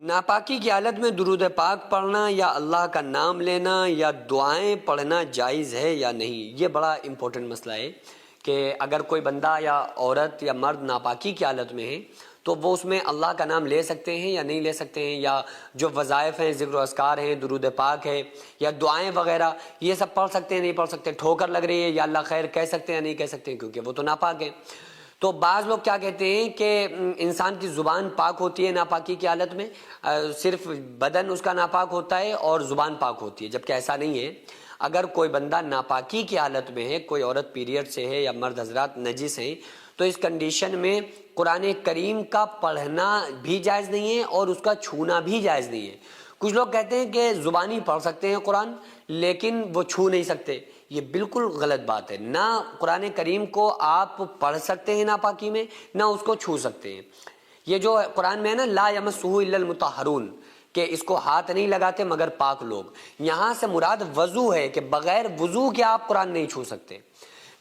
ناپاکی کی حالت میں درود پاک پڑھنا یا اللہ کا نام لینا یا دعائیں پڑھنا جائز ہے یا نہیں، یہ بڑا امپورٹنٹ مسئلہ ہے کہ اگر کوئی بندہ یا عورت یا مرد ناپاکی کی حالت میں ہے تو وہ اس میں اللہ کا نام لے سکتے ہیں یا نہیں لے سکتے ہیں، یا جو وظائف ہیں، ذکر و اذکار ہیں، درود پاک ہے یا دعائیں وغیرہ، یہ سب پڑھ سکتے ہیں نہیں پڑھ سکتے، ٹھوکر لگ رہی ہے یا اللہ خیر کہہ سکتے ہیں یا نہیں کہہ سکتے ہیں، کیونکہ وہ تو ناپاک ہیں۔ تو بعض لوگ کیا کہتے ہیں کہ انسان کی زبان پاک ہوتی ہے ناپاکی کی حالت میں، صرف بدن اس کا ناپاک ہوتا ہے اور زبان پاک ہوتی ہے، جبکہ ایسا نہیں ہے۔ اگر کوئی بندہ ناپاکی کی حالت میں ہے، کوئی عورت پیریڈ سے ہے یا مرد حضرات نجس ہیں، تو اس کنڈیشن میں قرآن کریم کا پڑھنا بھی جائز نہیں ہے اور اس کا چھونا بھی جائز نہیں ہے۔ کچھ لوگ کہتے ہیں کہ زبانی پڑھ سکتے ہیں قرآن لیکن وہ چھو نہیں سکتے، یہ بالکل غلط بات ہے۔ نہ قرآن کریم کو آپ پڑھ سکتے ہیں ناپاکی میں، نہ اس کو چھو سکتے ہیں۔ یہ جو قرآن میں ہے نا لا یمسہ الا المطہرون، کہ اس کو ہاتھ نہیں لگاتے مگر پاک لوگ، یہاں سے مراد وضو ہے کہ بغیر وضو کے آپ قرآن نہیں چھو سکتے۔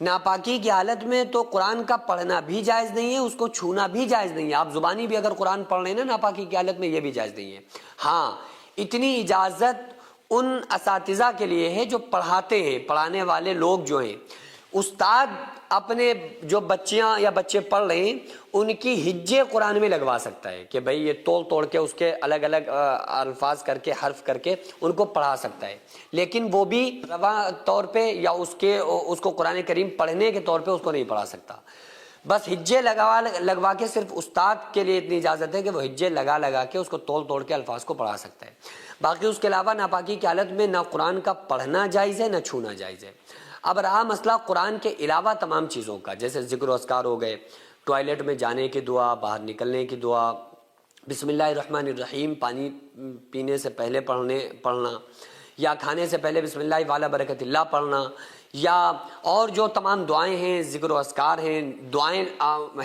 ناپاکی کی حالت میں تو قرآن کا پڑھنا بھی جائز نہیں ہے، اس کو چھونا بھی جائز نہیں ہے۔ آپ زبانی بھی اگر قرآن پڑھ رہے ہیں نا ناپاکی کی حالت میں، یہ بھی جائز نہیں ہے۔ ہاں، اتنی اجازت ان اساتذہ کے لیے ہے جو پڑھاتے ہیں، پڑھانے والے لوگ جو ہیں، استاد اپنے جو بچیاں یا بچے پڑھ رہے ہیں ان کی ہجے قرآن میں لگوا سکتا ہے کہ بھئی یہ توڑ توڑ کے اس کے الگ الگ الفاظ کر کے حرف کر کے ان کو پڑھا سکتا ہے، لیکن وہ بھی رواں طور پہ یا اس کو قرآن کریم پڑھنے کے طور پہ اس کو نہیں پڑھا سکتا۔ بس ہجے لگوا کے صرف استاد کے لیے اتنی اجازت ہے کہ وہ ہجے لگا کے اس کو توڑ توڑ کے الفاظ کو پڑھا سکتا ہے۔ باقی اس کے علاوہ ناپاکی کی حالت میں نہ قرآن کا پڑھنا جائز ہے نہ چھونا جائز ہے۔ اب رہا مسئلہ قرآن کے علاوہ تمام چیزوں کا، جیسے ذکر و اذکار ہو گئے، ٹوائلٹ میں جانے کی دعا، باہر نکلنے کی دعا، بسم اللہ الرحمن الرحیم پانی پینے سے پہلے پڑھنا، یا کھانے سے پہلے بسم اللہ وعلی برکت اللہ پڑھنا، یا اور جو تمام دعائیں ہیں، ذکر و اذکار ہیں، دعائیں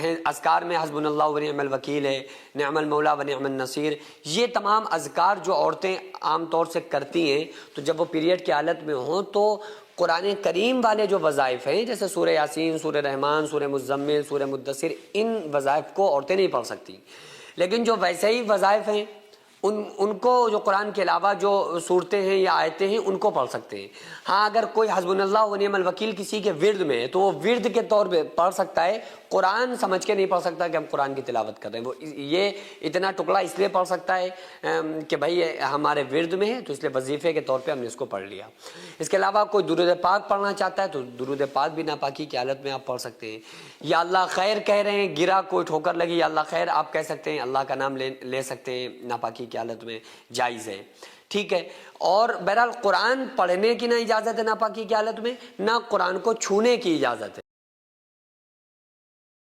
ہیں، اذکار میں حسبنا اللہ ونعم الوکیل ہے، نعم المولا ونعم النصیر، یہ تمام اذکار جو عورتیں عام طور سے کرتی ہیں تو جب وہ پیریڈ کی حالت میں ہوں تو قرآن کریم والے جو وظائف ہیں جیسے سورہ یاسین، سورہ رحمان، سورہ مزمل، سورہ مدثر، ان وظائف کو عورتیں نہیں پڑھ سکتی، لیکن جو ویسے ہی وظائف ہیں ان کو جو قرآن کے علاوہ جو صورتیں ہیں یا آیتیں ہیں ان کو پڑھ سکتے ہیں۔ ہاں، اگر کوئی حسبنا اللہ ونعم الوکیل کسی کے ورد میں ہے تو وہ ورد کے طور پہ پڑھ سکتا ہے، قرآن سمجھ کے نہیں پڑھ سکتا کہ ہم قرآن کی تلاوت کر رہے ہیں۔ وہ یہ اتنا ٹکڑا اس لیے پڑھ سکتا ہے کہ بھائی ہمارے ورد میں ہے تو اس لیے وظیفے کے طور پہ ہم نے اس کو پڑھ لیا۔ اس کے علاوہ کوئی درود پاک پڑھنا چاہتا ہے تو درود پاک بھی ناپاکی کی حالت میں آپ پڑھ سکتے ہیں۔ یا اللہ خیر کہہ رہے ہیں، گرا کوئی ٹھوکر لگی، یا اللہ خیر آپ کہہ سکتے ہیں، اللہ کا نام لے سکتے ہیں، ناپاکی کی حالت میں جائز ہے، ٹھیک ہے۔ اور بہرحال قرآن پڑھنے کی نہ اجازت ہے ناپاکی کی حالت میں، نہ قرآن کو چھونے کی اجازت ہے۔